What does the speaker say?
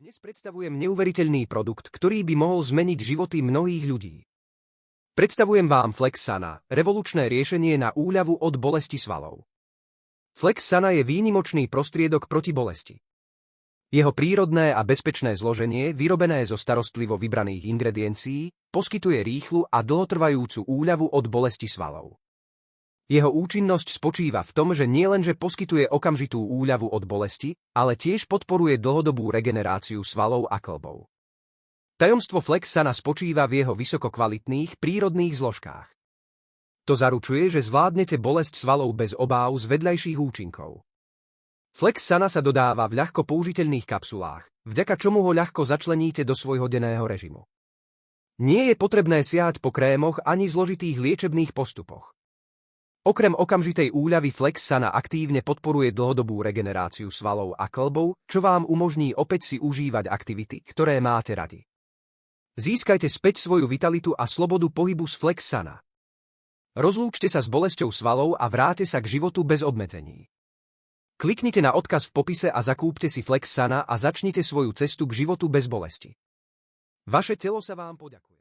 Dnes predstavujem neuveriteľný produkt, ktorý by mohol zmeniť životy mnohých ľudí. Predstavujem vám Flexsana, revolučné riešenie na úľavu od bolesti svalov. Flexsana je výnimočný prostriedok proti bolesti. Jeho prírodné a bezpečné zloženie, vyrobené zo starostlivo vybraných ingrediencií, poskytuje rýchlu a dlhotrvajúcu úľavu od bolesti svalov. Jeho účinnosť spočíva v tom, že nielenže poskytuje okamžitú úľavu od bolesti, ale tiež podporuje dlhodobú regeneráciu svalov a kĺbov. Tajomstvo Flexsana spočíva v jeho vysokokvalitných prírodných zložkách. To zaručuje, že zvládnete bolesť svalov bez obáv z vedľajších účinkov. Flexsana sa dodáva v ľahko použiteľných kapsulách, vďaka čomu ho ľahko začleníte do svojho denného režimu. Nie je potrebné siahať po krémoch ani zložitých liečebných postupoch. Okrem okamžitej úľavy Flexsana aktívne podporuje dlhodobú regeneráciu svalov a kĺbov, čo vám umožní opäť si užívať aktivity, ktoré máte radi. Získajte späť svoju vitalitu a slobodu pohybu z Flexsana. Rozlúčte sa s bolesťou svalov a vráte sa k životu bez obmedzení. Kliknite na odkaz v popise a zakúpte si Flexsana a začnite svoju cestu k životu bez bolesti. Vaše telo sa vám poďakuje.